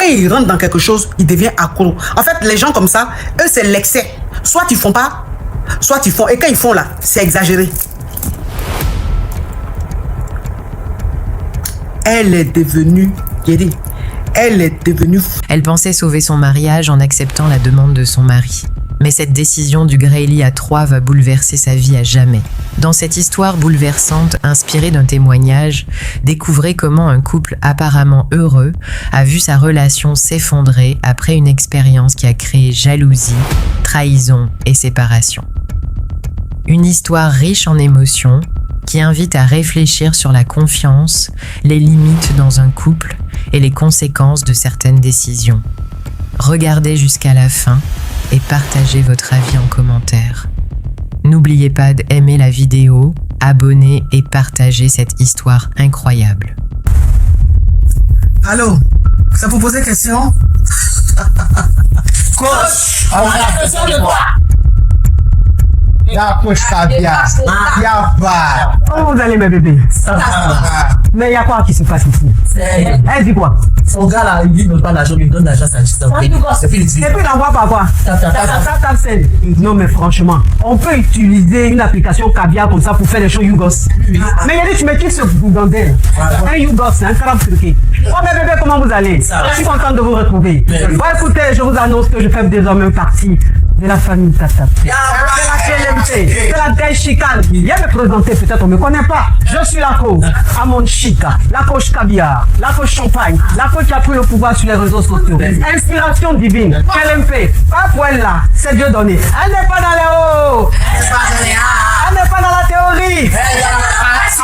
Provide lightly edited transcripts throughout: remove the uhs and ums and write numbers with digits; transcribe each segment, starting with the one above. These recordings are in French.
ils rentrent dans quelque chose, ils deviennent accro. En fait, les gens comme ça, eux, c'est l'excès. Soit ils font pas, soit ils font. Et quand ils font là, c'est exagéré. Elle est devenue, elle est devenue... Elle pensait sauver son mariage en acceptant la demande de son mari. Mais cette décision du Greylee à 3 va bouleverser sa vie à jamais. Dans cette histoire bouleversante, inspirée d'un témoignage, découvrez comment un couple apparemment heureux a vu sa relation s'effondrer après une expérience qui a créé jalousie, trahison et séparation. Une histoire riche en émotions qui invite à réfléchir sur la confiance, les limites dans un couple et les conséquences de certaines décisions. Regardez jusqu'à la fin et partagez votre avis en commentaire. N'oubliez pas d'aimer la vidéo, abonner et partager cette histoire incroyable. Allô, ça vous posez question? Coach, on a besoin de quoi? Ya coach caviar. Ya va. Comment vous allez mes bébés? Ça va. Mais il y a quoi qui se passe ici? Elle dit quoi? Son gars là, il dit me pas l'argent, il me donne l'argent, ça dit ça. Et puis il envoie par quoi? Non mais franchement, on peut utiliser une application caviar comme ça pour faire des choses YouGos. Mais il a dit tu me quittes ce bougandel. Un YouGos, c'est un crabe truqué. Oh mes bébés, comment vous allez? Je suis content de vous retrouver. Bon écoutez, je vous annonce que je fais désormais partie de la famille Tata. C'est la Dei Chicane. Viens me présenter, peut-être on ne me connaît pas. Je suis la coach Amon Chica, la coach caviar, la coach champagne, la coach qui a pris le pouvoir sur les réseaux sociaux. Inspiration divine, LMP, pas pour elle là, c'est Dieu donné. Elle n'est pas dans les hauts. Elle n'est pas dans la théorie.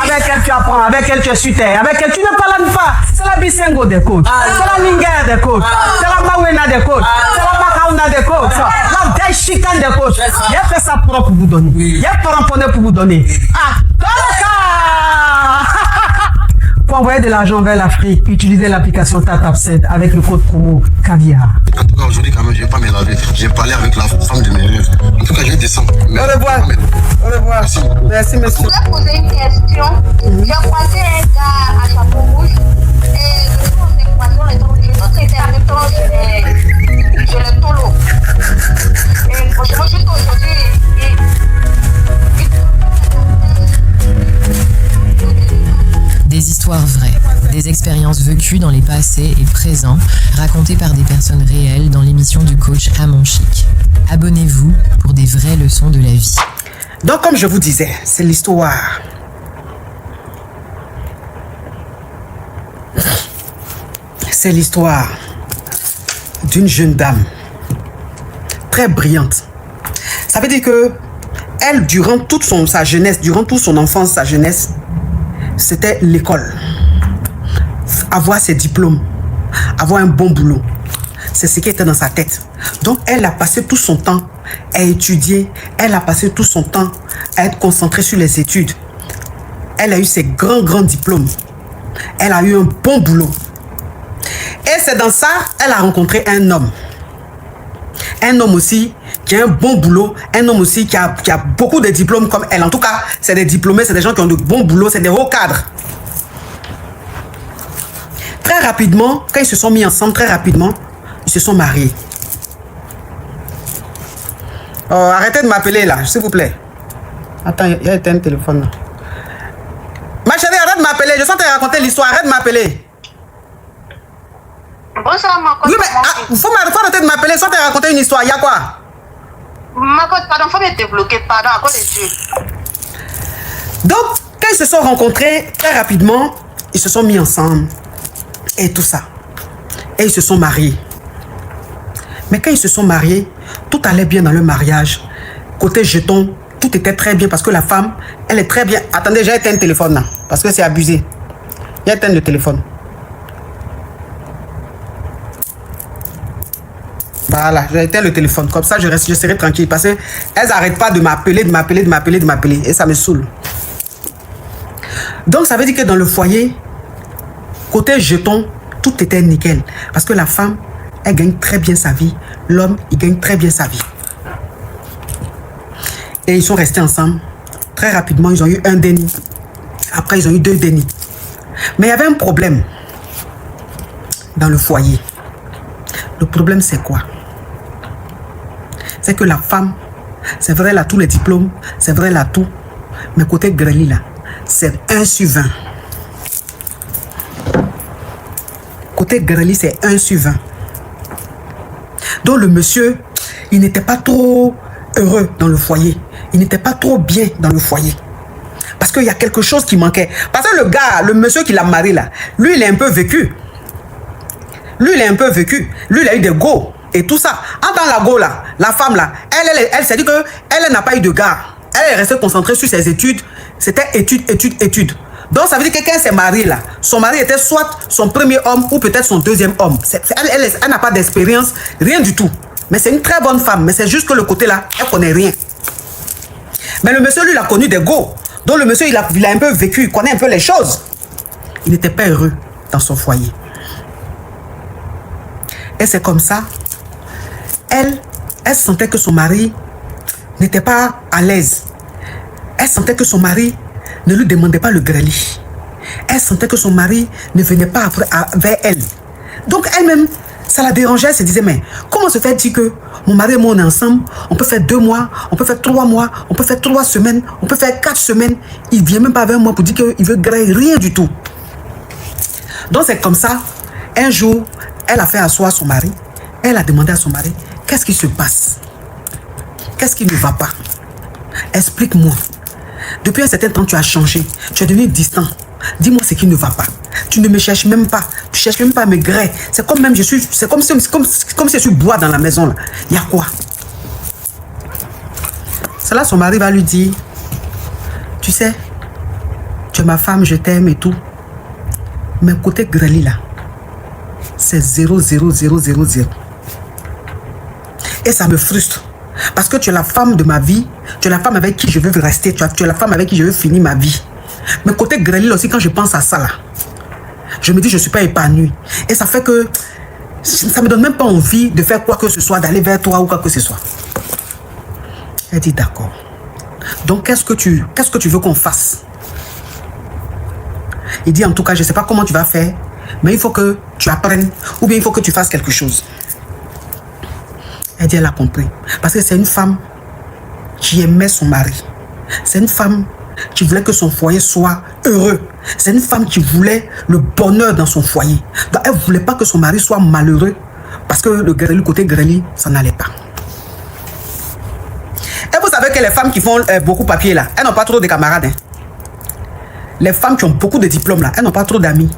Avec elle tu apprends, avec elle tu es sur terre, avec elle tu ne parles pas. C'est la Bisengo des coachs, c'est la Linger des coachs, c'est la Mawena des coachs, c'est la Makauna des coachs, la Dei Chicane des coachs. Il a fait ça propre pour vous donner. Il y a pas ramponné pour vous donner. Ah, pour envoyer de l'argent vers l'Afrique, utilisez l'application TapTapSend avec le code promo caviar. En tout cas, aujourd'hui, quand même, je vais pas me laver. J'ai parlé avec la femme de mes rêves. En tout cas, je vais descendre. Au revoir. Au revoir. Merci, monsieur. Je voulais poser une question. J'ai croisé un gars à chapeau rouge et le jour où on s'est croisé, l'autre était avec toi sur le tolo. Et franchement, juste aujourd'hui, Des histoires vraies, des expériences vécues dans les passés et présents, racontées par des personnes réelles dans l'émission du coach Amon Chic. Abonnez-vous pour des vraies leçons de la vie. Donc, comme je vous disais, c'est l'histoire. C'est l'histoire d'une jeune dame très brillante. Ça veut dire que elle, durant toute sa jeunesse, durant toute son enfance, sa jeunesse, c'était l'école. Avoir ses diplômes, avoir un bon boulot. C'est ce qui était dans sa tête. Donc, elle a passé tout son temps à étudier. Elle a passé tout son temps à être concentrée sur les études. Elle a eu ses grands diplômes. Elle a eu un bon boulot. Et c'est dans ça, elle a rencontré un homme. Un homme aussi qui a un bon boulot, un homme aussi qui a beaucoup de diplômes comme elle. En tout cas, c'est des diplômés, c'est des gens qui ont de bons boulots, c'est des hauts cadres. Très rapidement, quand ils se sont mis ensemble, très rapidement, ils se sont mariés. Oh, arrêtez de m'appeler là, s'il vous plaît. Attends, il y a un téléphone là. Ma chérie, arrête de m'appeler, je sens te raconter l'histoire, arrête de m'appeler. bonsoir, ma côte. Oui, mais faut arrêter de m'appeler, sans te raconter une histoire, il y a quoi? Ma côte, pardon, faut me débloquer, pardon, à cause de Dieu. Donc, quand ils se sont rencontrés, très rapidement, ils se sont mis ensemble. Et tout ça. Et ils se sont mariés. Mais quand ils se sont mariés, tout allait bien dans le mariage. Côté jeton, tout était très bien parce que la femme, elle est très bien. Attendez, j'ai éteint le téléphone là, parce que c'est abusé. J'ai éteint le téléphone. Voilà, j'ai éteint le téléphone. Comme ça, je serai tranquille. Parce qu'elles n'arrêtent pas de m'appeler, de m'appeler, de m'appeler, de m'appeler. Et ça me saoule. Donc, ça veut dire que dans le foyer, côté jeton, tout était nickel. Parce que la femme, elle gagne très bien sa vie. L'homme, il gagne très bien sa vie. Et ils sont restés ensemble. Très rapidement, ils ont eu un déni. Après, ils ont eu 2 dénis. Mais il y avait un problème dans le foyer. Le problème, c'est quoi? C'est que la femme, c'est vrai, elle a tous les diplômes, c'est vrai, elle a tout. Mais côté Greli, là, c'est 1 sur 20. Côté Greli, c'est 1 sur 20. Donc le monsieur, il n'était pas trop heureux dans le foyer. Il n'était pas trop bien dans le foyer. Parce qu'il y a quelque chose qui manquait. Parce que le gars, le monsieur qui l'a marié là, lui, il est un peu vécu. Lui, il est un peu vécu. Lui, il a eu des go et tout ça. En dans la go là, la femme là, elle s'est dit qu'elle n'a pas eu de gars. Elle est restée concentrée sur ses études. C'était études. Donc ça veut dire que quand elle s'est mariée là, son mari était soit son premier homme ou peut-être son deuxième homme. Elle n'a pas d'expérience, rien du tout. Mais c'est une très bonne femme. Mais c'est juste que le côté là, elle connaît rien. Mais le monsieur, lui, il a connu des go. Donc le monsieur, il a un peu vécu, il connaît un peu les choses. Il n'était pas heureux dans son foyer. Et c'est comme ça, elle sentait que son mari n'était pas à l'aise. Elle sentait que son mari ne lui demandait pas le greli. Elle sentait que son mari ne venait pas vers elle. Donc elle-même, ça la dérangeait. Elle se disait, mais comment se fait-il que mon mari et moi on est ensemble, on peut faire 2 mois, on peut faire 3 mois, on peut faire 3 semaines, on peut faire 4 semaines. Il ne vient même pas vers moi pour dire qu'il veut griller, rien du tout. Donc c'est comme ça, un jour, elle a fait asseoir son mari. Elle a demandé à son mari, qu'est-ce qui se passe? Qu'est-ce qui ne va pas? Explique-moi. Depuis un certain temps, tu as changé. Tu es devenu distant. Dis-moi ce qui ne va pas. Tu ne me cherches même pas. Tu ne cherches même pas à me griller. C'est comme même c'est comme si je suis bois dans la maison. Là. Il y a quoi? C'est là son mari va lui dire, tu sais, tu es ma femme, je t'aime et tout. Mais côté greli là, c'est 0, 0, 0, 0, 0. Et ça me frustre. Parce que tu es la femme de ma vie. Tu es la femme avec qui je veux rester. Tu es la femme avec qui je veux finir ma vie. Mais côté greli aussi, quand je pense à ça là, je me dis je ne suis pas épanouie. Et ça fait que ça ne me donne même pas envie de faire quoi que ce soit, d'aller vers toi ou quoi que ce soit. Elle dit d'accord. Donc qu'est-ce que tu veux qu'on fasse? Il dit en tout cas, je ne sais pas comment tu vas faire, mais il faut que tu apprennes ou bien il faut que tu fasses quelque chose. Elle dit elle a compris. Parce que c'est une femme qui aimait son mari. C'est une femme qui voulait que son foyer soit heureux. C'est une femme qui voulait le bonheur dans son foyer. Donc elle ne voulait pas que son mari soit malheureux parce que le côté greli, ça n'allait pas. Et vous savez que les femmes qui font beaucoup de papier là, elles n'ont pas trop de camarades. Hein. Les femmes qui ont beaucoup de diplômes là, elles n'ont pas trop d'amis.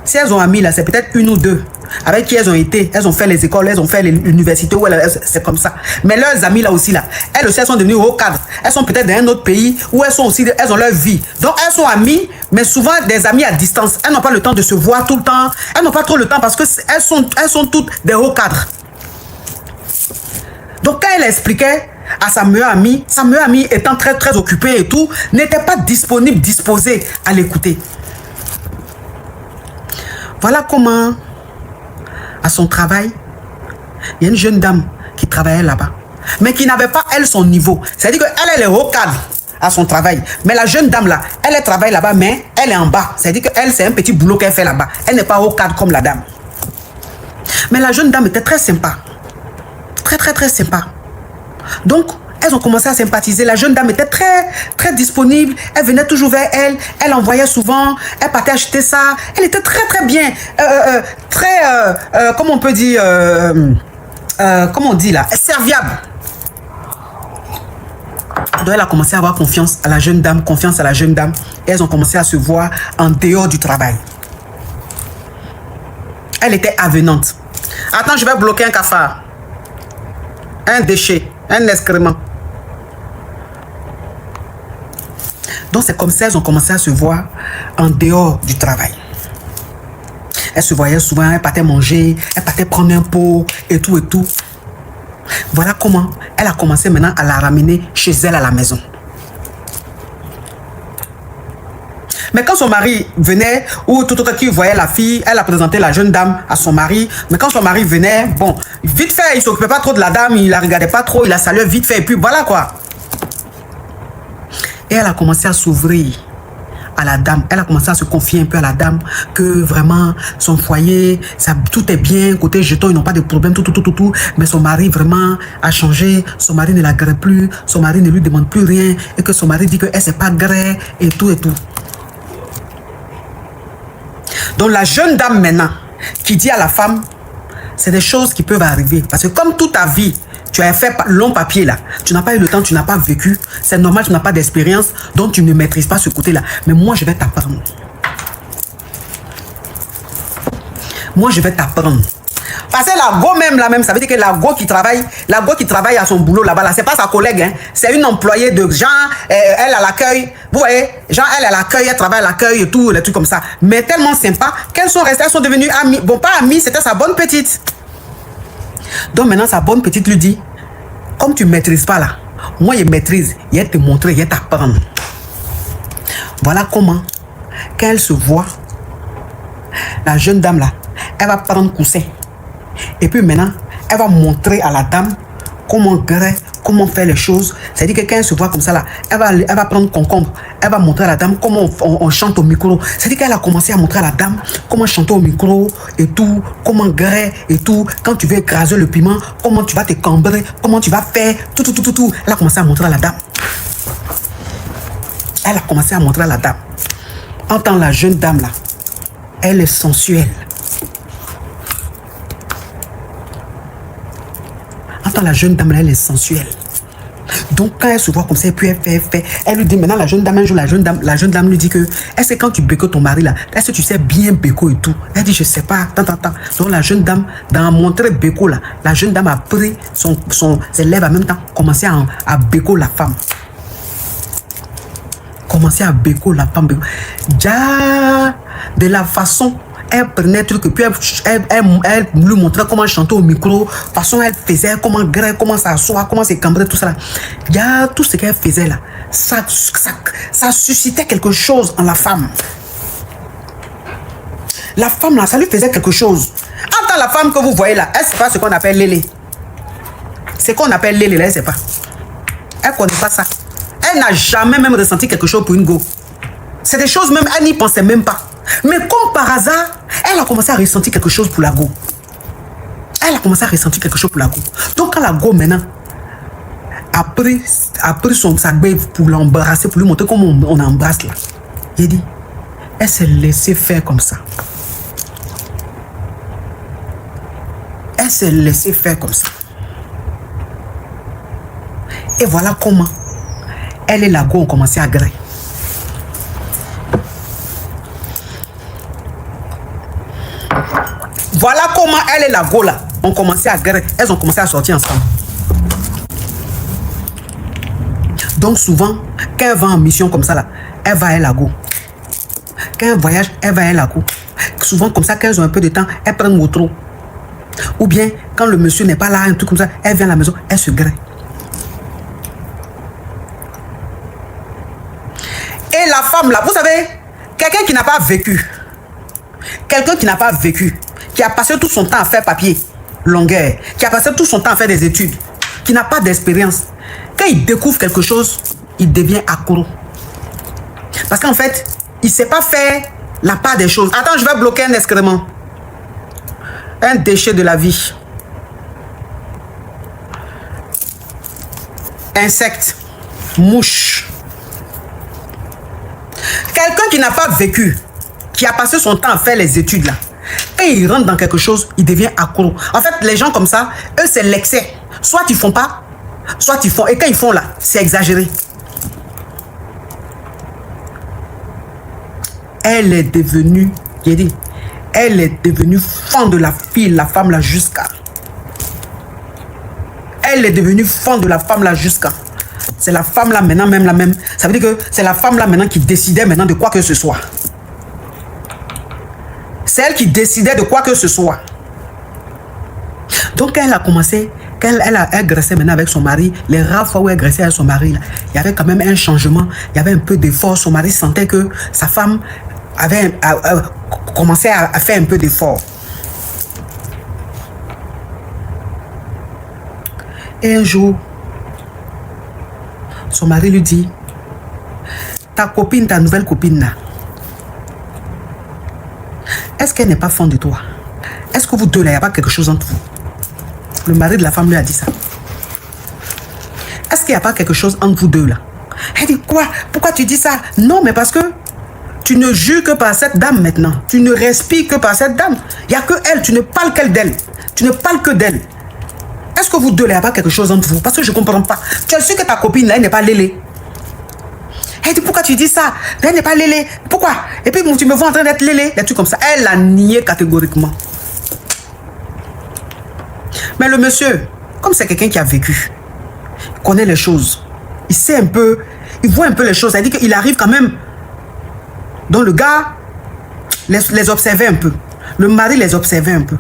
Si elles ont amis là, c'est peut-être 1 ou 2 avec qui elles ont été, elles ont fait les écoles, elles ont fait l'université, c'est comme ça. Mais leurs amis là aussi là, elles aussi elles sont devenues haut cadre. Elles sont peut-être dans un autre pays où elles ont leur vie. Donc elles sont amies, mais souvent des amies à distance. Elles n'ont pas le temps de se voir tout le temps. Elles n'ont pas trop le temps parce que elles sont toutes des hauts cadres. Donc quand elle expliquait à sa meilleure amie étant très très occupée et tout, n'était pas disposée à l'écouter. Voilà comment, à son travail, il y a une jeune dame qui travaillait là-bas, mais qui n'avait pas, elle, son niveau. C'est-à-dire qu'elle est haut cadre à son travail. Mais la jeune dame là, elle travaille là-bas, mais elle est en bas. C'est-à-dire qu'elle, c'est un petit boulot qu'elle fait là-bas. Elle n'est pas haut cadre comme la dame. Mais la jeune dame était très sympa. Très, très, très sympa. Donc, elles ont commencé à sympathiser. La jeune dame était très, très disponible. Elle venait toujours vers elle. Elle envoyait souvent. Elle partait acheter ça. Elle était très, très bien. Comment on peut dire... comment on dit là? Serviable. Donc, elle a commencé à avoir confiance à la jeune dame. Et elles ont commencé à se voir en dehors du travail. Elle était avenante. Attends, je vais bloquer un cafard. Un déchet. Un excrément. Donc c'est comme ça qu'elles ont commencé à se voir en dehors du travail. Elles se voyaient souvent, elles partaient manger, elles partaient prendre un pot et tout et tout. Voilà comment elle a commencé maintenant à la ramener chez elle à la maison. Mais quand son mari venait, ou tout autre qui voyait la fille, elle a présenté la jeune dame à son mari. Mais quand son mari venait, bon, vite fait, il ne s'occupait pas trop de la dame, il la regardait pas trop, il la saluait vite fait, et puis voilà quoi. Et elle a commencé à s'ouvrir à la dame. Elle a commencé à se confier un peu à la dame que vraiment son foyer, ça, tout est bien. Côté jeton, ils n'ont pas de problème, tout. Mais son mari vraiment a changé. Son mari ne la grée plus. Son mari ne lui demande plus rien. Et que son mari dit que elle c'est pas gré et tout. Donc la jeune dame maintenant qui dit à la femme, c'est des choses qui peuvent arriver. Parce que comme toute ta vie, tu as fait long papier là, tu n'as pas eu le temps, tu n'as pas vécu, c'est normal, tu n'as pas d'expérience, donc tu ne maîtrises pas ce côté-là. Mais moi, je vais t'apprendre. Moi, je vais t'apprendre. Parce que la go même, ça veut dire que la go qui travaille à son boulot là-bas, là, c'est pas sa collègue, hein, c'est une employée de gens, elle à l'accueil, vous voyez, genre elle à l'accueil, elle travaille à l'accueil et tout, les trucs comme ça. Mais tellement sympa qu'elles sont restées, elles sont devenues amies. Bon, pas amies, c'était sa bonne petite. Donc maintenant, sa bonne petite lui dit, comme tu ne maîtrises pas là, moi je maîtrise, il va te montrer, il va t'apprendre. Voilà comment, quand elle se voit, la jeune dame là, elle va prendre coussin. Et puis maintenant, elle va montrer à la dame comment gré, comment faire les choses. C'est-à-dire que quand elle se voit comme ça là, elle va prendre concombre. Elle va montrer à la dame comment on chante au micro. C'est-à-dire qu'elle a commencé à montrer à la dame comment chanter au micro et tout, comment gré et tout. Quand tu veux écraser le piment, comment tu vas te cambrer, comment tu vas faire, tout. Elle a commencé à montrer à la dame. Elle a commencé à montrer à la dame. En tant que la jeune dame là, elle est sensuelle. La jeune dame là, elle est sensuelle. Donc quand elle se voit comme ça, et puis elle fait, elle lui dit maintenant, la jeune dame un jour, la jeune dame lui dit que est-ce que quand tu béco ton mari là, est-ce que tu sais bien béco et tout? Elle dit je sais pas, tant. Donc la jeune dame, dans montrer béco là, la jeune dame a pris ses lèvres en même temps, commencé à béco la femme. Commencer à béco la femme. Déjà, de la façon elle prenait truc et puis elle lui montrait comment chanter au micro, façon elle faisait, comment gré, comment s'asseoir, comment se cambrer, tout ça là. Il y a tout ce qu'elle faisait là. Ça suscitait quelque chose en la femme. La femme là, ça lui faisait quelque chose. Entends la femme que vous voyez là, elle ne sait pas ce qu'on appelle lélé. Ce qu'on appelle lélé là, elle ne sait pas. Elle ne connaît pas ça. Elle n'a jamais même ressenti quelque chose pour une go. C'est des choses même, elle n'y pensait même pas. Mais comme par hasard, elle a commencé à ressentir quelque chose pour la go. Elle a commencé à ressentir quelque chose pour la go. Donc quand la go maintenant a pris sa bête pour l'embrasser, pour lui montrer comment on embrasse là, il dit, elle s'est laissée faire comme ça. Elle s'est laissée faire comme ça. Et voilà comment elle et la go ont commencé à gré. Voilà comment elle et la go là ont commencé à gré. Elles ont commencé à sortir ensemble. Donc souvent, quand elle va en mission comme ça là, elle va à la go. Quand elle voyage, elle va à la go. Souvent comme ça, quand elles ont un peu de temps, elles prennent au trop. Ou bien, quand le monsieur n'est pas là, un truc comme ça, elle vient à la maison, elle se gré. Et la femme là, vous savez, quelqu'un qui n'a pas vécu, qui a passé tout son temps à faire papier, longueur, qui a passé tout son temps à faire des études, qui n'a pas d'expérience, quand il découvre quelque chose, il devient accro. Parce qu'en fait, il ne sait pas faire la part des choses. Attends, je vais bloquer un excrément. Un déchet de la vie. Insecte. Mouche. Quelqu'un qui n'a pas vécu, qui a passé son temps à faire les études là, quand il rentre dans quelque chose, il devient accro. En fait, les gens comme ça, eux, c'est l'excès. Soit ils font pas, soit ils font. Et quand ils font là, c'est exagéré. Elle est devenue, j'ai dit, elle est devenue fan de la fille, la femme là jusqu'à. Elle est devenue fan de la femme là jusqu'à. C'est la femme là maintenant, même la même. Ça veut dire que c'est la femme là maintenant qui décidait maintenant de quoi que ce soit. C'est elle qui décidait de quoi que ce soit. Donc quand elle a commencé, quand elle graissait maintenant avec son mari, les rares fois où elle graissait avec son mari, là, il y avait quand même un changement, il y avait un peu d'effort. Son mari sentait que sa femme avait commencé à faire un peu d'effort. Et un jour, son mari lui dit, ta copine, ta nouvelle copine là, Est-ce qu'elle n'est pas fond de toi? Est-ce que vous deux là, il n'y a pas quelque chose entre vous? Le mari de la femme lui a dit ça. Est-ce qu'il n'y a pas quelque chose entre vous deux là? Elle dit quoi? Pourquoi tu dis ça? Non, mais parce que tu ne jures que par cette dame maintenant. Tu ne respires que par cette dame. Il n'y a que elle, tu ne parles qu'elle d'elle. Tu ne parles que d'elle. Est-ce que vous deux là, il n'y a pas quelque chose entre vous? Parce que je ne comprends pas. Tu es sûr que ta copine là, elle n'est pas lélé? Elle dit pourquoi tu dis ça? Elle n'est pas lélé. Pourquoi? Et puis tu me vois en train d'être lélé. Des trucs comme ça. Elle a nié catégoriquement. Mais le monsieur, comme c'est quelqu'un qui a vécu, il connaît les choses, il sait un peu, il voit un peu les choses. Elle dit qu'il arrive quand même. Donc le gars les observait un peu. Le mari les observait un peu.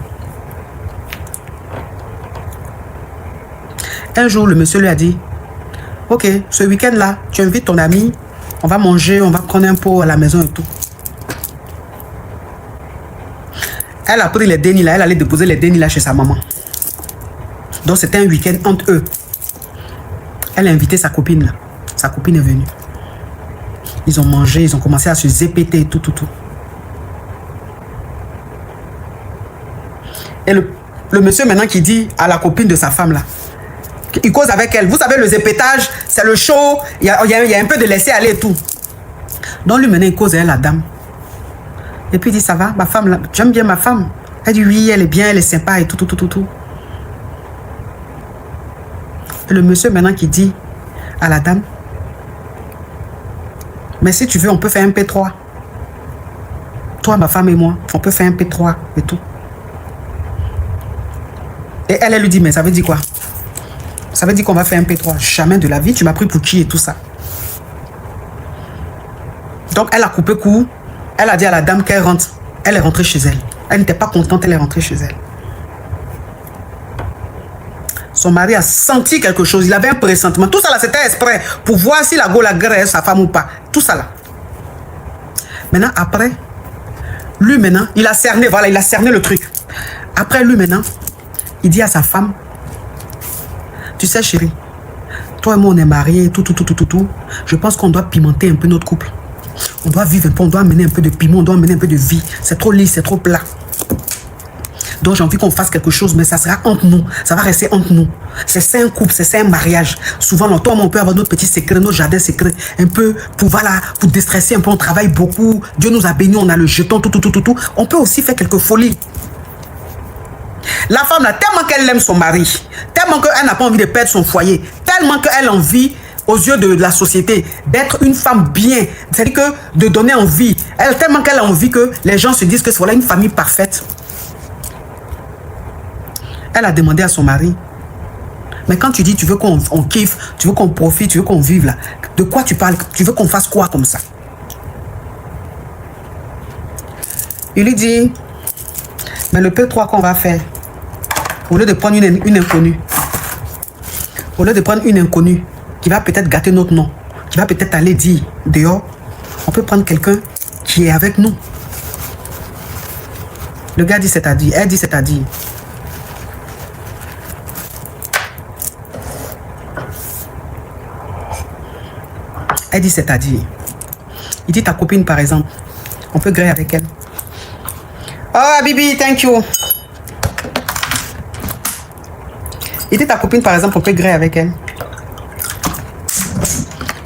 Un jour, le monsieur lui a dit, ok, ce week-end-là, tu invites ton ami, on va manger, on va prendre un pot à la maison et tout. Elle a pris les dénis là, elle allait déposer les dénis là chez sa maman. Donc c'était un week-end entre eux. Elle a invité sa copine là. Sa copine est venue. Ils ont mangé, ils ont commencé à se zépéter et tout. Et le monsieur maintenant qui dit à la copine de sa femme là, il cause avec elle. Vous savez, le zépétage, c'est le show, il y a un peu de laisser aller et tout. Donc lui maintenant il cause avec la dame. Et puis il dit, ça va, ma femme là, j'aime bien ma femme. Elle dit, oui, elle est bien, elle est sympa et tout. Et le monsieur maintenant qui dit à la dame, mais si tu veux, on peut faire un P3. Toi, ma femme et moi, on peut faire un P3 et tout. Et elle lui dit, mais ça veut dire quoi? Ça veut dire qu'on va faire un P3. Jamais de la vie, tu m'as pris pour qui et tout ça. Donc, elle a coupé court. Elle a dit à la dame qu'elle rentre. Elle est rentrée chez elle. Elle n'était pas contente, elle est rentrée chez elle. Son mari a senti quelque chose. Il avait un pressentiment. Tout ça là, c'était exprès pour voir si la go la grève sa femme ou pas. Tout ça là. Maintenant, après, lui maintenant, il a cerné, voilà, il a cerné le truc. Après, lui maintenant, il dit à sa femme, tu sais chérie, toi et moi on est mariés, tout. Je pense qu'on doit pimenter un peu notre couple. On doit vivre un peu, on doit amener un peu de piment, on doit amener un peu de vie. C'est trop lisse, c'est trop plat. Donc j'ai envie qu'on fasse quelque chose, mais ça sera entre nous. Ça va rester entre nous. C'est un couple, c'est un mariage. Souvent, toi, on peut avoir notre petit secret, nos jardins secrets. Un peu pour, voilà, pour déstresser un peu. On travaille beaucoup. Dieu nous a bénis, on a le jeton, tout. On peut aussi faire quelques folies. La femme, là, tellement qu'elle aime son mari, tellement qu'elle n'a pas envie de perdre son foyer, tellement qu'elle a envie, aux yeux de la société, d'être une femme bien, c'est-à-dire que de donner envie. Tellement qu'elle a envie que les gens se disent que c'est voilà une famille parfaite. Elle a demandé à son mari, mais quand tu dis tu veux qu'on kiffe, tu veux qu'on profite, tu veux qu'on vive là, de quoi tu parles? Tu veux qu'on fasse quoi comme ça? Il lui dit, mais le P3 qu'on va faire, au lieu de prendre une inconnue, au lieu de prendre une inconnue qui va peut-être gâter notre nom, qui va peut-être aller dire dehors, on peut prendre quelqu'un qui est avec nous. Le gars dit c'est-à-dire, elle dit c'est-à-dire. Elle dit c'est-à-dire. Il dit ta copine par exemple, on peut griller avec elle. Oh Bibi, thank you. Il dit ta copine par exemple, on peut griller avec elle.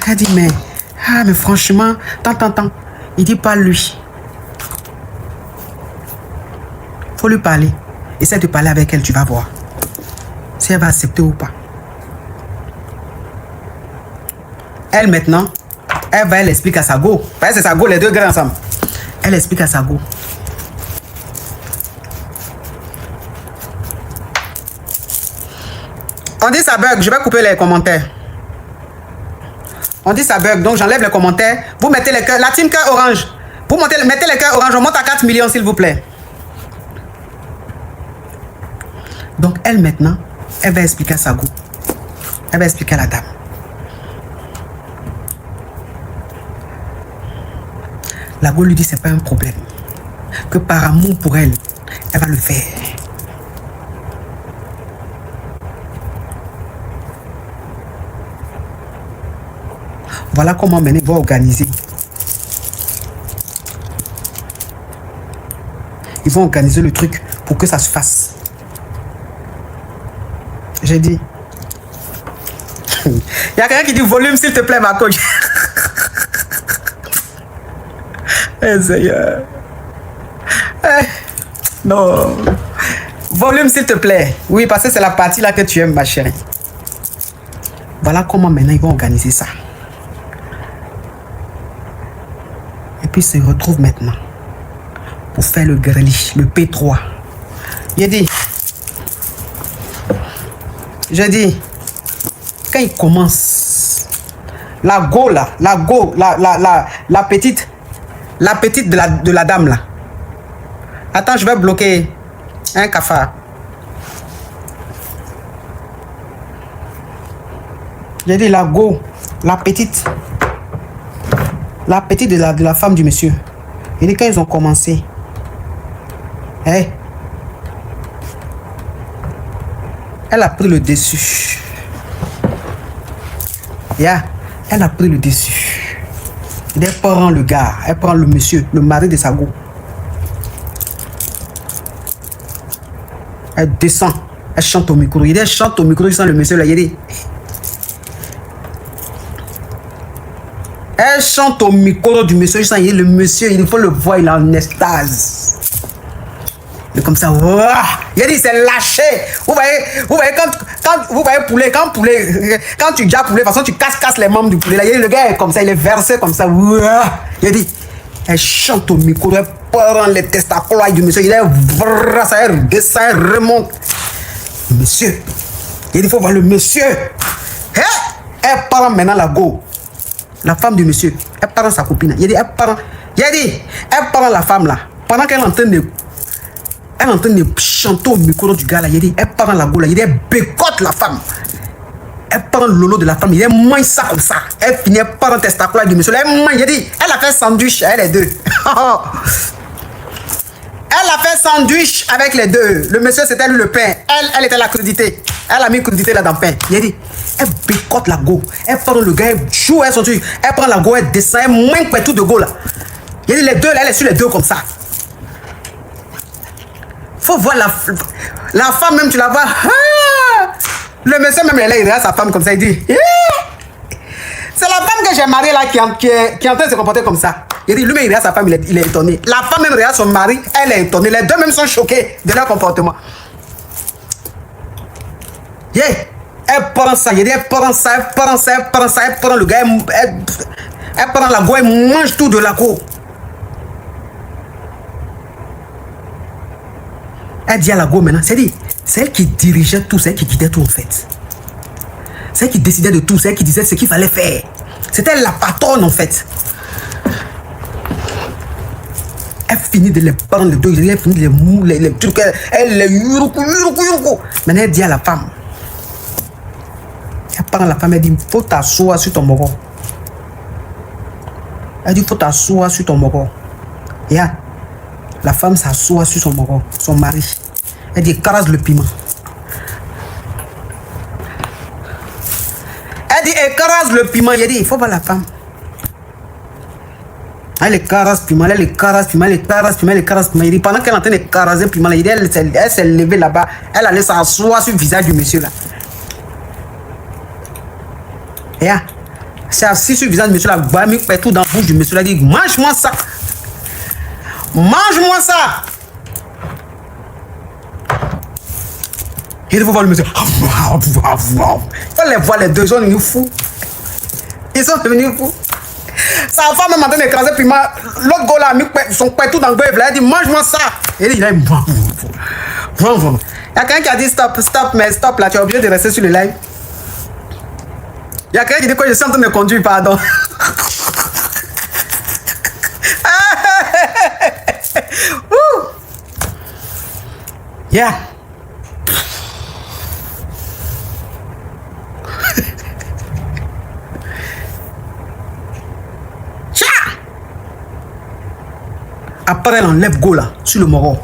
Elle dit mais franchement, tant. Il dit pas lui. Faut lui parler. Essaie de parler avec elle, tu vas voir. Si elle va accepter ou pas. Elle maintenant, elle explique à sa go. C'est sa go, les deux gars ensemble. Elle explique à sa go. On dit ça bug, je vais couper les commentaires. On dit ça bug, donc j'enlève les commentaires. Vous mettez les cœurs, la team cœur orange. Vous mettez les cœurs orange, on monte à 4 millions s'il vous plaît. Donc elle maintenant, elle va expliquer à sa go. Elle va expliquer à la dame. La go lui dit c'est pas un problème. Que par amour pour elle, elle va le faire. Voilà comment Méné va organiser. Ils vont organiser le truc pour que ça se fasse. J'ai dit. Il y a quelqu'un qui dit volume, s'il te plaît, ma coach. Eh, Seigneur. Eh, non. Volume, s'il te plaît. Oui, parce que c'est la partie là que tu aimes, ma chérie. Voilà comment maintenant ils vont organiser ça. Et puis ils se retrouvent maintenant pour faire le gréli, le P3. J'ai dit, quand ils commencent, la petite de la dame là. Attends, je vais bloquer un cafard. J'ai dit la petite de la femme du monsieur. J'ai dit quand ils ont commencé, hey, elle a pris le dessus. Yeah, elle a pris le dessus. Elle prend le gars, elle prend le monsieur, le mari de sa go. Elle descend, elle chante au micro. Elle chante au micro, il sent le monsieur là. Elle chante au micro du monsieur, le monsieur, il faut le voir, il est en extase. Et comme ça, il a dit, c'est lâché. Vous voyez, quand tu jappes poulet, de toute façon, tu casses les membres du poulet. Là, le gars est comme ça, il est versé comme ça. Il a dit, elle chante au micro, elle prend les testacoles du monsieur, il est ça, elle descend, elle remonte. Monsieur, il a dit, il faut voir le monsieur. Elle prend maintenant la go. La femme du monsieur, elle prend sa copine. Il a dit, elle prend la femme là. Pendant qu'elle est en train de chanter au micro du gars là. Il a dit, elle prend la go là. Il a dit, elle bécote la femme. Elle prend le lolo de la femme. Il a dit, elle mange ça comme ça. Elle finit par un testacola du monsieur. Elle mange. Il a dit, elle a fait sandwich, elle les deux. Elle a fait sandwich avec les deux. Le monsieur, c'était lui le pain. Elle était la crudité. Elle a mis crudité là dans le pain. Il a dit, elle bécote la go. Elle prend le gars, elle joue, elle sandwich. Elle prend la go, elle descend, elle mange tout de go là. Il a dit, les deux, là, elle est sur les deux comme ça. Faut voir la femme même, tu la vois. Le monsieur même, il regarde sa femme comme ça, il dit, c'est la femme que j'ai mariée là qui est en train de se comporter comme ça. Il dit, lui-même, il regarde sa femme, il est étonné. La femme même regarde son mari, elle est étonnée. Les deux même sont choqués de leur comportement. Elle prend ça, elle prend le gars, elle prend la go, elle mange tout de la go. Elle dit à la go maintenant, c'est elle qui dirigeait tout, c'est elle qui guidait tout en fait. C'est elle qui décidait de tout, c'est elle qui disait ce qu'il fallait faire. C'était la patronne en fait. Elle finit de les prendre les deux, elle finit de les mou, les trucs, elle les yuruku. Maintenant elle dit à la femme, elle prend la femme, elle dit, faut t'asseoir sur ton moro. Elle dit, faut t'asseoir sur ton moro. Yeah. La femme s'assoit sur son moro, son mari. Elle dit, écrase le piment. Elle dit, écrase le piment. Il dit, il faut voir la femme. Elle écrase le piment, elle écrase le piment, elle écrase le piment, elle écrase le piment. Il dit, pendant qu'elle est en train d'écraser le piment, il dit, elle s'est levée là-bas. Elle allait s'asseoir sur le visage du monsieur là. Et elle s'est assise sur le visage du monsieur là. Elle a mis tout dans la bouche du monsieur là. Elle dit, mange-moi ça. Mange-moi ça. Il faut voir le monsieur. On les voit les deux, ils sont devenus fous. Ils sont devenus fous. Sa femme est en train d'écraser le piment. L'autre gars là a mis son père tout dans le bœuf. Il a dit, mange-moi ça. Et il a dit, il y a quelqu'un qui a dit stop, mais stop là, tu es obligé de rester sur le live. Il y a quelqu'un qui dit que je suis en train de conduire, pardon. Yeah. Après, elle enlève go là sur le moro.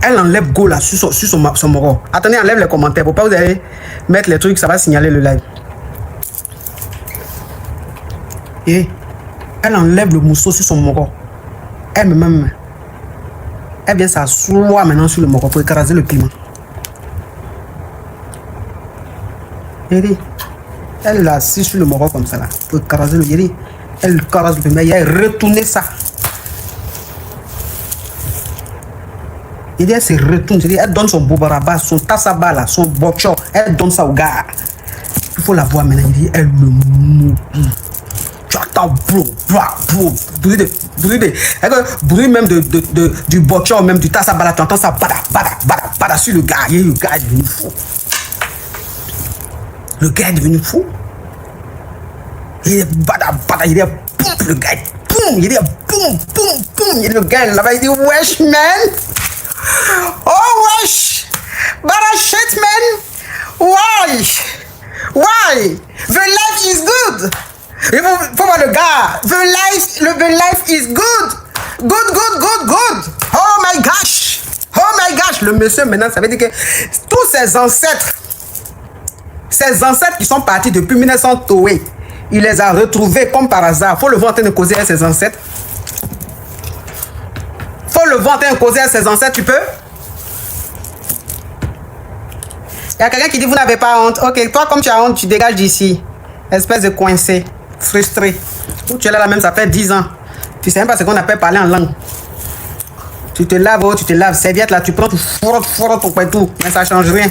Elle enlève go là sur son moro. Attendez, enlève les commentaires. Pour pas vous allez mettre les trucs, ça va signaler le live. Et elle enlève le mousseau sur son moro. Elle-même. Elle vient s'asseoir maintenant sur le moko pour écraser le piment. Elle est assise sur le moko comme ça là, pour écraser le piment. Elle caresse le piment, elle retourne ça. Elle se retourne, elle donne son bobaraba, son tassaba là, son bocho, elle donne ça au gars. Il faut la voir maintenant, elle le mouille. Tu entends bruit même du bocho, même du tassaba là, tu entends ça bada sur le gars. Et le gars est devenu fou. Le gars est devenu fou. Il est bada, il est boum, le gars est boum, il est boum. Et le gars là-bas, il dit wesh man. Oh wesh, bada shit man. Why? The life is good. Il faut voir le gars. The life is good. Good. Oh my gosh. Le monsieur maintenant, ça veut dire que tous ses ancêtres qui sont partis depuis 1900 Toé, il les a retrouvés comme par hasard. Faut le voir en train de causer avec ses ancêtres. Tu peux? Il y a quelqu'un qui dit vous n'avez pas honte. Ok, toi comme tu as honte, tu dégages d'ici. Espèce de coincé, frustré. Où tu es là même, ça fait 10 ans. Tu sais même pas ce qu'on appelle parler en langue. Tu te laves, serviette là, tu prends, tu frottes ton tout, mais ça change rien.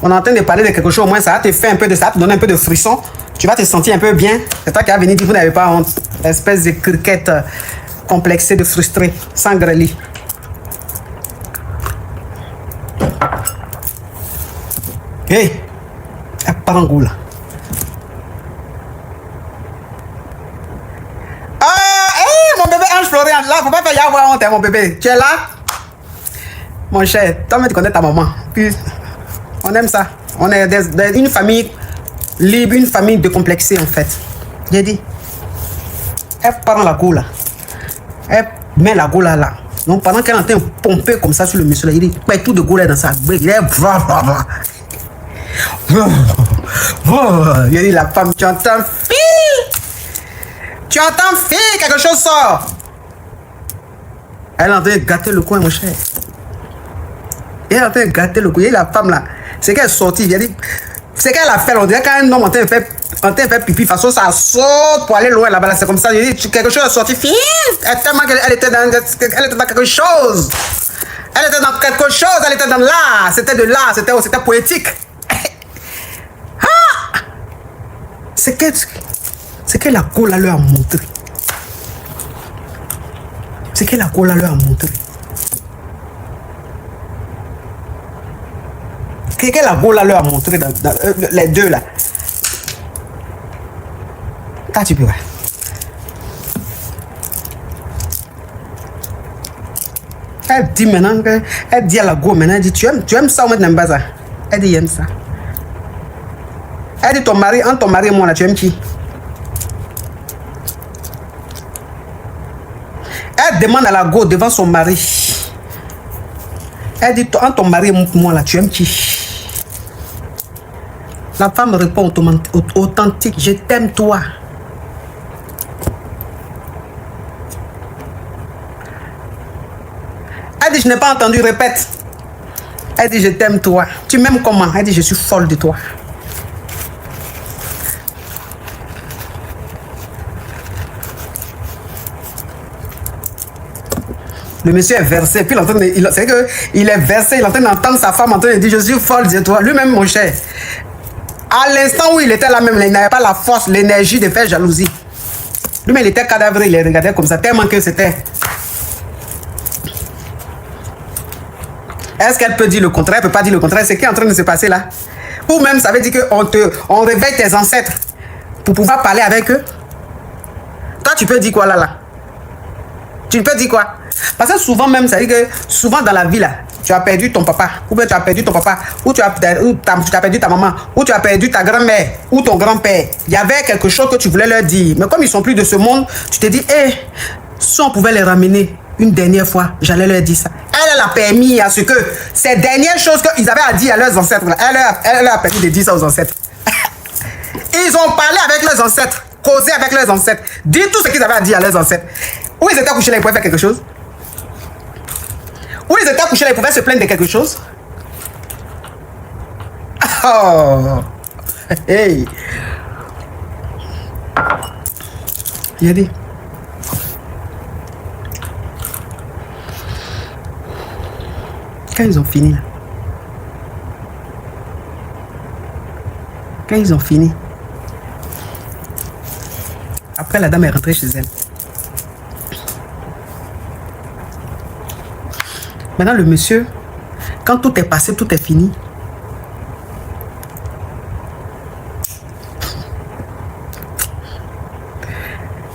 On est en train de parler de quelque chose, au moins ça va te faire un peu de ça, te donner un peu de frisson. Tu vas te sentir un peu bien. C'est toi qui vas venir dire vous n'avez pas honte. Espèce de criquette complexée, de frustré, sans grêlis. Hey, elle part en goût là. Mon bébé Ange Florian, là, faut pas faire y avoir honte, mon bébé. Tu es là? Mon cher, toi, tu connais ta maman. Puis, on aime ça. On est une famille libre, une famille décomplexée, en fait. J'ai dit. Elle part dans la goule là. Elle met la goule là. Donc, pendant qu'elle est en train de pomper comme ça sur le monsieur là, il dit, mais tout de goule dans sa brique. Il est il dit, la femme, tu entends, fille, quelque chose sort. Elle est en train de gâter le coin, mon cher. Elle est en train de gâter le coin. Et la femme là, c'est qu'elle est sortie. C'est qu'elle a fait, on dirait qu'un homme en train de faire pipi, de façon ça saute pour aller loin là-bas. C'est comme ça. Il dit, quelque chose est sorti. Fille, tellement qu'elle était dans quelque chose. Elle était dans quelque chose, elle était dans l'art. C'était de l'art, c'était poétique. C'est que la cola leur a montré. C'est que la cola leur a montré. C'est que la cola leur a montré dans les deux là. Quand tu peux, ouais. Elle dit maintenant, elle dit à la go maintenant, elle dit tu aimes ça ou tu n'aimes pas ça? Elle dit j'aime ça. Elle dit ton mari et moi là, tu aimes qui? Elle demande à la go devant son mari. Elle dit entre ton mari et moi là, tu aimes qui? La femme répond authentique, je t'aime toi. Elle dit je n'ai pas entendu, répète. Elle dit je t'aime toi. Tu m'aimes comment? Elle dit je suis folle de toi. Le monsieur est versé, puis c'est que il est versé, il est en train d'entendre sa femme en train de dire je suis folle de toi. Lui-même, mon cher, à l'instant où il était là même, il n'avait pas la force, l'énergie de faire jalousie. Lui-même, il était cadavre, il les regardait comme ça, tellement que c'était. Est-ce qu'elle peut dire le contraire? Elle ne peut pas dire le contraire. C'est ce qui est en train de se passer là. Ou même, ça veut dire qu'on réveille tes ancêtres pour pouvoir parler avec eux. Toi, tu peux dire quoi là? Tu peux dire quoi? Parce que souvent même, ça veut dire que souvent dans la vie là, tu as perdu ton papa, ou bien tu as perdu ton papa, ou tu as perdu ta maman, ou tu as perdu ta grand-mère, ou ton grand-père. Il y avait quelque chose que tu voulais leur dire. Mais comme ils sont plus de ce monde, tu te dis, si on pouvait les ramener une dernière fois, j'allais leur dire ça. Elle a permis à ce que ces dernières choses qu'ils avaient à dire à leurs ancêtres, elle leur a permis de dire ça aux ancêtres. Ils ont parlé avec leurs ancêtres, causé avec leurs ancêtres, dit tout ce qu'ils avaient à dire à leurs ancêtres. Où ils étaient couchés là, ils pouvaient faire quelque chose. Où ils étaient couchés là, ils pouvaient se plaindre de quelque chose. Oh. Hey. Il a dit. Quand ils ont fini là. Quand ils ont fini. Après, la dame est rentrée chez elle. Maintenant, le monsieur, quand tout est passé, tout est fini.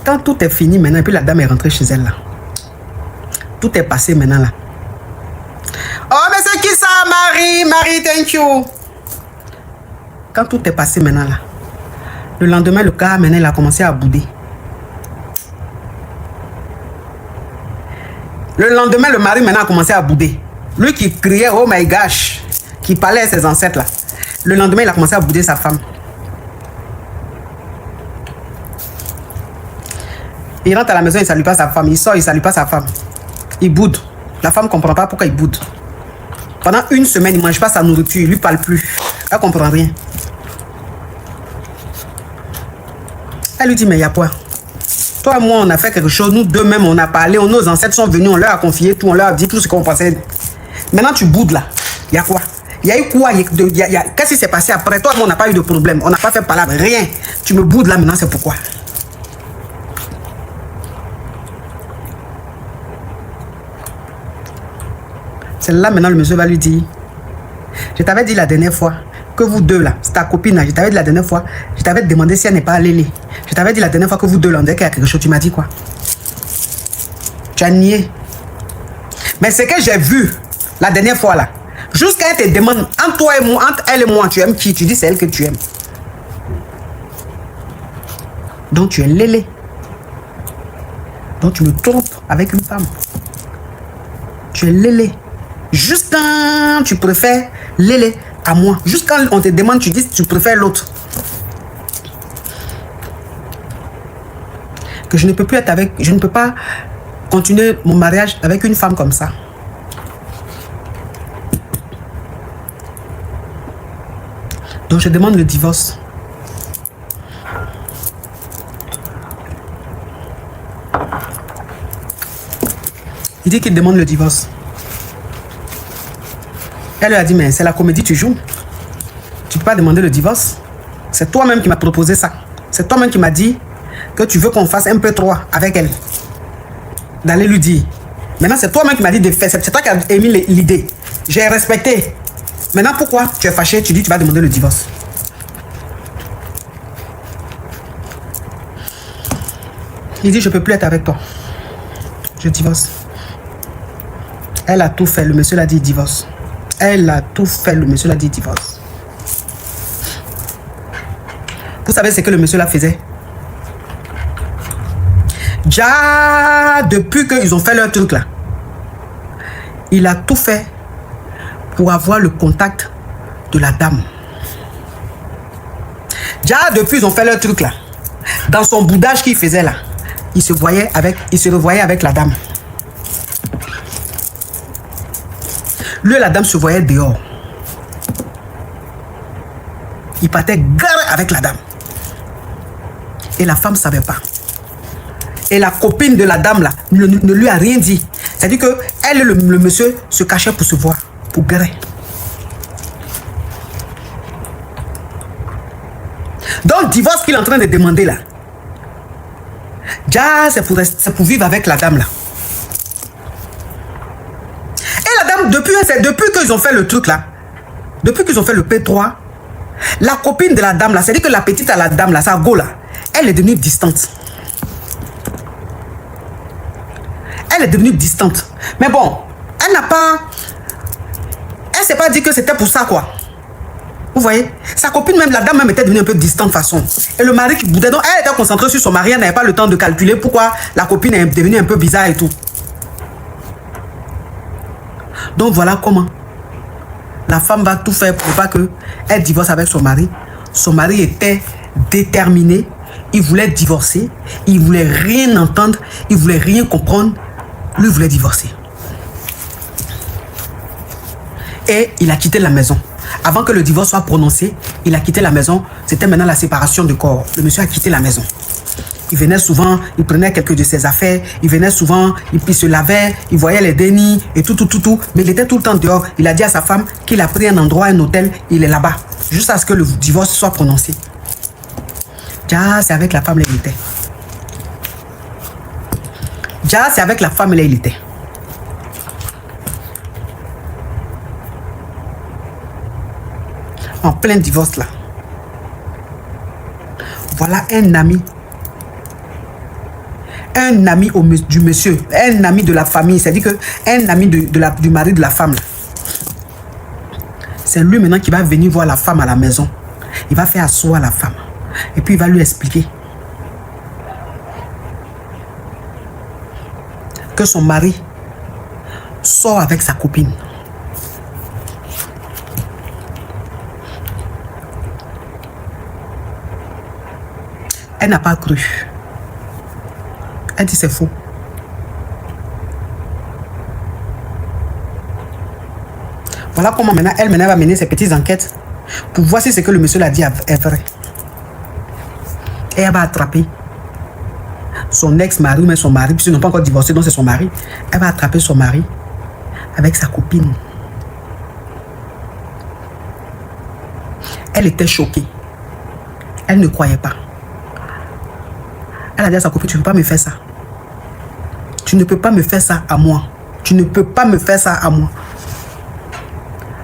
Quand tout est fini maintenant, et puis la dame est rentrée chez elle là. Tout est passé maintenant là. Oh, mais c'est qui ça, Marie? Marie, thank you. Quand tout est passé maintenant là, le lendemain, le gars maintenant, il a commencé à bouder. Le lendemain, le mari maintenant a commencé à bouder. Lui qui criait, oh my gosh, qui parlait à ses ancêtres là. Le lendemain, il a commencé à bouder sa femme. Il rentre à la maison, il ne salue pas sa femme. Il sort, il ne salue pas sa femme. Il boude. La femme ne comprend pas pourquoi il boude. Pendant une semaine, il ne mange pas sa nourriture, il ne lui parle plus. Elle ne comprend rien. Elle lui dit, mais il y a quoi? Toi et moi, on a fait quelque chose. Nous deux même, on a parlé. Nos ancêtres sont venus, on leur a confié tout. On leur a dit tout ce qu'on pensait. Maintenant, tu boudes là. Il y a quoi? Il y a eu quoi? Qu'est-ce qui s'est passé après? Toi et moi, on n'a pas eu de problème. On n'a pas fait palabre. Rien. Tu me boudes là maintenant, c'est pourquoi? C'est là maintenant le monsieur va lui dire, je t'avais dit la dernière fois que vous deux là, c'est ta copine là, je t'avais dit la dernière fois, je t'avais demandé si elle n'est pas allée. Je t'avais dit la dernière fois que vous deux là, on dirait qu'il y a quelque chose, tu m'as dit quoi? Tu as nié. Mais ce que j'ai vu la dernière fois là, jusqu'à elle te demande, entre toi et moi, entre elle et moi, tu aimes qui? Tu dis c'est elle que tu aimes. Donc tu es lélé. Donc tu me trompes avec une femme. Tu es lélé. Juste quand tu préfères Lélé à moi. Juste quand on te demande, tu dis tu préfères l'autre. Que je ne peux plus être avec, je ne peux pas continuer mon mariage avec une femme comme ça. Donc je demande le divorce. Il dit qu'il demande le divorce. Elle lui a dit, mais c'est la comédie, tu joues. Tu ne peux pas demander le divorce. C'est toi-même qui m'as proposé ça. C'est toi-même qui m'as dit que tu veux qu'on fasse un peu 3 avec elle. D'aller lui dire. Maintenant, c'est toi-même qui m'as dit de faire. C'est toi qui as émis l'idée. J'ai respecté. Maintenant, pourquoi tu es fâché? Tu dis que tu vas demander le divorce. Il dit, je ne peux plus être avec toi. Je divorce. Elle a tout fait. Le monsieur l'a dit, divorce. Elle a tout fait. Le monsieur l'a dit, divorce. Vous savez ce que le monsieur là faisait? Déjà, depuis qu'ils ont fait leur truc là, il a tout fait pour avoir le contact de la dame. Déjà, depuis qu'ils ont fait leur truc là, dans son boudage qu'il faisait là, il se revoyait avec la dame. Lui et la dame se voyaient dehors. Il partait garé avec la dame. Et la femme ne savait pas. Et la copine de la dame là ne lui a rien dit. C'est-à-dire que elle et le monsieur se cachaient pour se voir, pour guérir. Donc, le divorce qu'il est en train de demander là, déjà, c'est pour vivre avec la dame là. Et la dame, depuis qu'ils ont fait le truc là, depuis qu'ils ont fait le P3, la copine de la dame là, c'est-à-dire que la petite à la dame là, sa go là, elle est devenue distante. Elle est devenue distante. Mais bon, elle n'a pas... Elle s'est pas dit que c'était pour ça, quoi. Vous voyez? Sa copine, même la dame, même était devenue un peu distante de façon. Et le mari qui boudait, donc elle était concentrée sur son mari, elle n'avait pas le temps de calculer pourquoi la copine est devenue un peu bizarre et tout. Donc voilà comment la femme va tout faire pour pas qu'elle divorce avec son mari. Son mari était déterminé. Il voulait divorcer. Il voulait rien entendre. Il voulait rien comprendre. Lui voulait divorcer. Et il a quitté la maison. Avant que le divorce soit prononcé, il a quitté la maison. C'était maintenant la séparation de corps. Le monsieur a quitté la maison. Il venait souvent, il prenait quelques de ses affaires, il venait souvent, il se lavait, il voyait les dénis et tout. Mais il était tout le temps dehors. Il a dit à sa femme qu'il a pris un endroit, un hôtel, il est là-bas. Juste à ce que le divorce soit prononcé. Déjà, c'est avec la femme là il était. Déjà, c'est avec la femme là il était. En plein divorce là. Voilà un ami. Un ami du monsieur. Un ami de la famille. C'est-à-dire que un ami du mari de la femme. C'est lui maintenant qui va venir voir la femme à la maison. Il va faire asseoir la femme. Et puis il va lui expliquer que son mari sort avec sa copine. Elle n'a pas cru. Elle dit c'est faux. Voilà comment maintenant elle va mener ses petites enquêtes pour voir si ce que le monsieur l'a dit est vrai. Et elle va attraper son ex-mari ou même son mari, puisqu'ils n'ont pas encore divorcé, donc c'est son mari. Elle va attraper son mari avec sa copine. Elle était choquée. Elle ne croyait pas. Elle a dit à sa copine, tu ne peux pas me faire ça. Tu ne peux pas me faire ça à moi. Tu ne peux pas me faire ça à moi.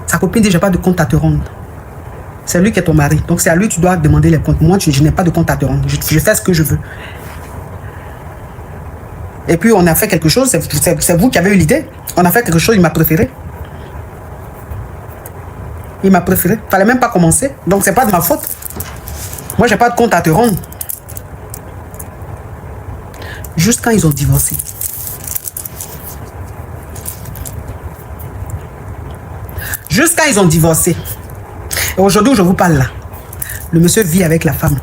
Sa copine dit, je n'ai pas de compte à te rendre. C'est lui qui est ton mari. Donc c'est à lui que tu dois demander les comptes. Moi, je n'ai pas de compte à te rendre. Je fais ce que je veux. Et puis on a fait quelque chose. C'est vous qui avez eu l'idée. On a fait quelque chose, il m'a préféré. Il m'a préféré. Il ne fallait même pas commencer. Donc c'est pas de ma faute. Moi, je n'ai pas de compte à te rendre. Juste quand ils ont divorcé. Juste quand ils ont divorcé. Et aujourd'hui, je vous parle là. Le monsieur vit avec la femme.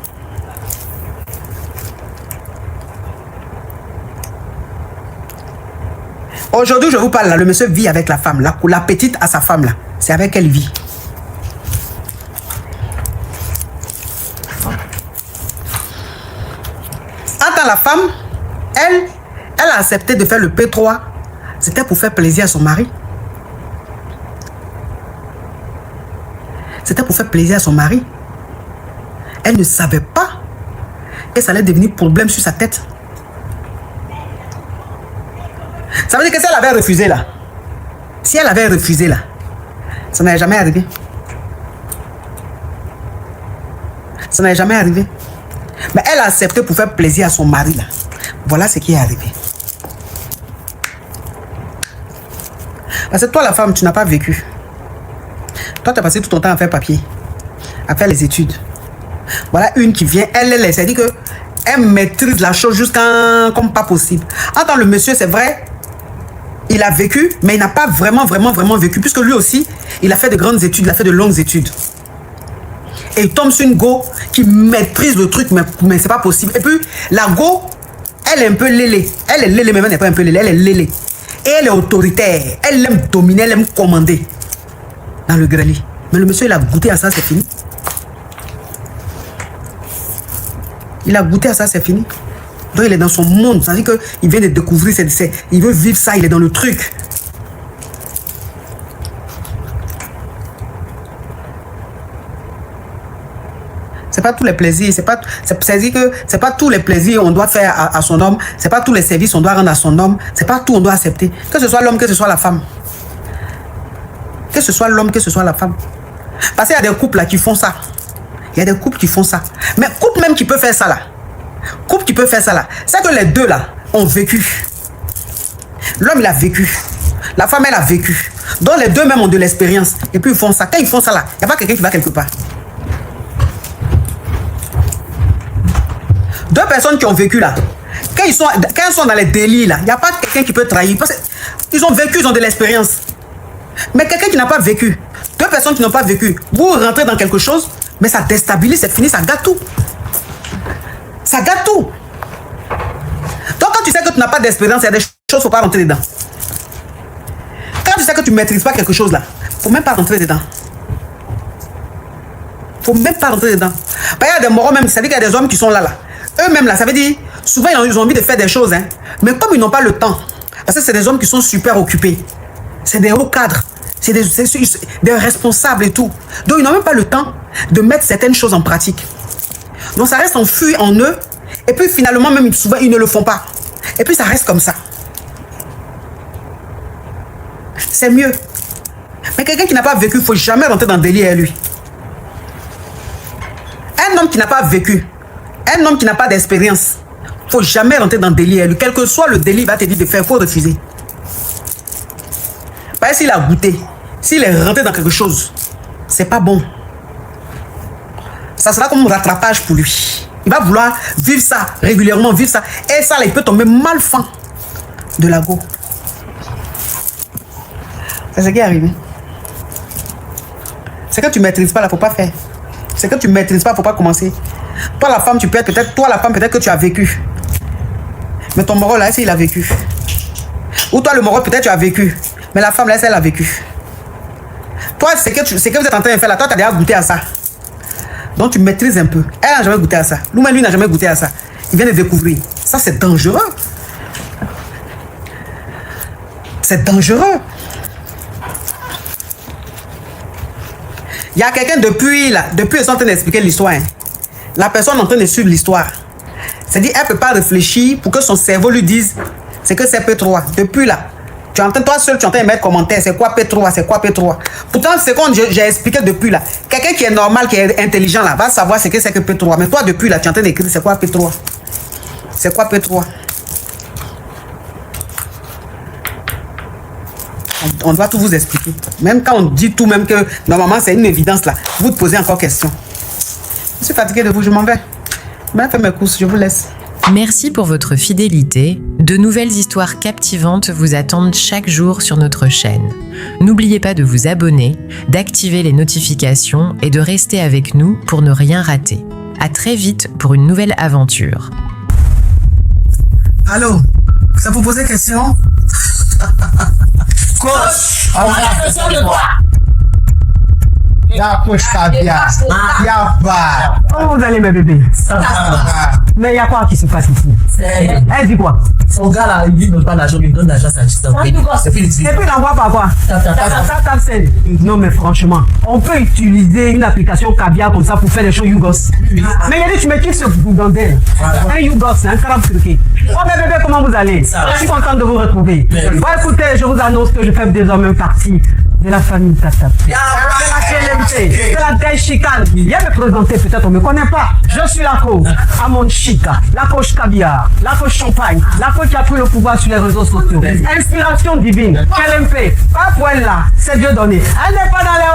Aujourd'hui, je vous parle là. Le monsieur vit avec la femme. La petite à sa femme là. C'est avec elle vit. Attends, la femme, elle a accepté de faire le P3. C'était pour faire plaisir à son mari. C'était pour faire plaisir à son mari. Elle ne savait pas que ça allait devenir problème sur sa tête. Ça veut dire que si elle avait refusé là, ça n'allait jamais arrivé. Ça n'allait jamais arrivé. Mais elle a accepté pour faire plaisir à son mari là. Voilà ce qui est arrivé. Parce que toi la femme, tu n'as pas vécu. Toi, tu as passé tout ton temps à faire papier, à faire les études. Voilà une qui vient, elle, c'est-à-dire qu'elle maîtrise la chose jusqu'à comme pas possible. Attends, le monsieur, c'est vrai, il a vécu, mais il n'a pas vraiment vécu, puisque lui aussi, il a fait de grandes études, il a fait de longues études. Et il tombe sur une go qui maîtrise le truc, mais c'est pas possible. Et puis, la go, elle est un peu lélé. Elle est lélé, mais elle n'est pas un peu lélé, elle est lélé. Et elle est autoritaire, elle aime dominer, elle aime commander. Dans le grenier. Mais le monsieur, il a goûté à ça, c'est fini. Il a goûté à ça, c'est fini. Donc, il est dans son monde. Ça veut dire qu'il vient de découvrir, il veut vivre ça, il est dans le truc. C'est pas tous les plaisirs, c'est-à-dire que c'est pas tous les plaisirs on doit faire à son homme, c'est pas tous les services on doit rendre à son homme, c'est pas tout on doit accepter. Que ce soit l'homme, que ce soit la femme. Que ce soit l'homme, que ce soit la femme. Parce qu'il y a des couples là qui font ça. Il y a des couples qui font ça. Mais couple même qui peut faire ça là. Couple qui peut faire ça là. C'est que les deux là ont vécu. L'homme il a vécu. La femme elle a vécu. Donc les deux même ont de l'expérience. Et puis ils font ça. Quand ils font ça là, il n'y a pas quelqu'un qui va quelque part. Deux personnes qui ont vécu là. Quand ils sont dans les délits là, il n'y a pas quelqu'un qui peut trahir. Parce qu'ils ont vécu, ils ont de l'expérience. Mais quelqu'un qui n'a pas vécu, deux personnes qui n'ont pas vécu, vous rentrez dans quelque chose, mais ça déstabilise, c'est fini, ça gâte tout. Ça gâte tout. Donc quand tu sais que tu n'as pas d'expérience, il y a des choses, il ne faut pas rentrer dedans. Quand tu sais que tu ne maîtrises pas quelque chose là, Faut même pas rentrer dedans. Faut même pas rentrer dedans. Il y a des morons même, ça veut dire qu'il y a des hommes qui sont là. Eux-mêmes là, ça veut dire, souvent ils ont envie de faire des choses, hein. Mais comme ils n'ont pas le temps, parce que c'est des hommes qui sont super occupés. C'est des hauts cadres. C'est des responsables et tout. Donc ils n'ont même pas le temps de mettre certaines choses en pratique. Donc ça reste enfui en eux. Et puis finalement, même souvent, ils ne le font pas. Et puis ça reste comme ça. C'est mieux. Mais quelqu'un qui n'a pas vécu, il ne faut jamais rentrer dans le délire à lui. Un homme qui n'a pas vécu, un homme qui n'a pas d'expérience, il ne faut jamais rentrer dans le délire à lui. Quel que soit le délit, il va te dire de faire, il faut refuser. Parce que s'il a goûté, s'il est rentré dans quelque chose, c'est pas bon. Ça sera comme un rattrapage pour lui. Il va vouloir vivre ça régulièrement, vivre ça. Et ça, là, il peut tomber mal fin de la go. C'est ce qui est arrivé. C'est que tu ne maîtrises pas, là, il ne faut pas faire. C'est que tu ne maîtrises pas, il ne faut pas commencer. Toi, la femme, tu peux être peut-être, toi, la femme, peut-être que tu as vécu. Mais ton moro, là, il a vécu. Ou toi, le moro, peut-être tu as vécu. Mais la femme, là, elle a vécu. Toi, c'est que vous êtes en train de faire là, toi, tu as déjà goûté à ça. Donc, tu maîtrises un peu. Elle n'a jamais goûté à ça. Lui n'a jamais goûté à ça. Il vient de découvrir. Ça, c'est dangereux. C'est dangereux. Il y a quelqu'un depuis ils sont en train d'expliquer l'histoire. Hein. La personne est en train de suivre l'histoire. C'est-à-dire, elle ne peut pas réfléchir pour que son cerveau lui dise c'est que c'est P3. Depuis là, tu entends toi seul, tu entends mettre commentaire, c'est quoi P3, c'est quoi P3. Pourtant, c'est quand j'ai expliqué depuis là. Quelqu'un qui est normal, qui est intelligent là, va savoir ce que c'est que P3. Mais toi, depuis là, tu es en train d'écrire c'est quoi P3. C'est quoi P3. On doit tout vous expliquer. Même quand on dit tout, même que normalement c'est une évidence là, vous te posez encore question. Je suis fatigué de vous, je m'en vais. Je vais faire mes courses, je vous laisse. Merci pour votre fidélité. De nouvelles histoires captivantes vous attendent chaque jour sur notre chaîne. N'oubliez pas de vous abonner, d'activer les notifications et de rester avec nous pour ne rien rater. À très vite pour une nouvelle aventure. Allô, ça vous pose question? Coach, on a la question de quoi? Y'a coach caviar, y'a pas. Comment vous allez mes bébés? Mais y'a quoi qui se passe ici? Elle dit quoi? Son gars là, il dit ne pas l'argent, il donne l'argent à sa assistante. Et puis il envoie par quoi? Non mais franchement, on peut utiliser une application caviar comme ça pour faire des choses Yougos. Mais il a dit tu maîtrises ce boudandel. Un Yougos, un crabe truqué. Oh mes bébés, comment vous allez? Je suis content de vous retrouver. Bon écoutez, je vous annonce que je fais désormais partie de la famille Tata. C'est la taille chicane. Viens me présenter, peut-être on ne me connaît pas. Je suis la coach Amon Chica, la coach caviar, la coach champagne, la coach qui a pris le pouvoir sur les réseaux sociaux. Inspiration divine, KLMP, pas pour elle là, c'est Dieu donné. Elle n'est pas dans les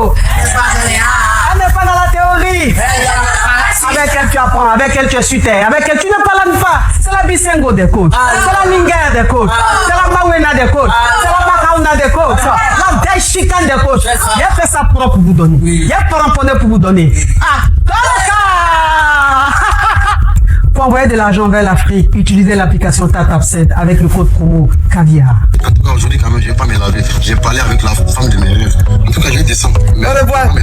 hauts, elle n'est pas dans la théorie. Avec elle tu apprends, avec elle tu es sur terre, avec elle tu ne parles pas. C'est la Bisengo des coachs, c'est la Lingère des coachs, c'est la Mawena des coachs, c'est la Makauna des coachs, la taille chicane des coachs. Il a fait ça propre pour vous donner. Il y a pas ramponné pour vous donner. Ah, pour envoyer de l'argent vers l'Afrique, utilisez l'application TapTapSend avec le code promo caviar. En tout cas, aujourd'hui, quand même, je ne vais pas me laver. J'ai parlé avec la femme de mes rêves. En tout cas, je descends. Au revoir.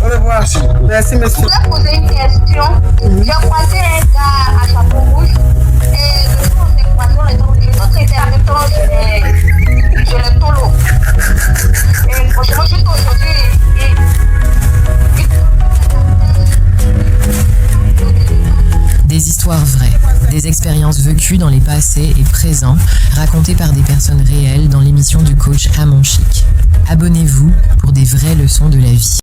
Au revoir. Merci. Merci, Je monsieur. voulais poser une question. J'ai croisé un gars à chapeau rouge et le jour où on s'est croisés, l'autre était en même temps chez le tolo. Et franchement, juste aujourd'hui, Des histoires vraies, des expériences vécues dans les passés et présents, racontées par des personnes réelles dans l'émission du coach Amon Chic. Abonnez-vous pour des vraies leçons de la vie.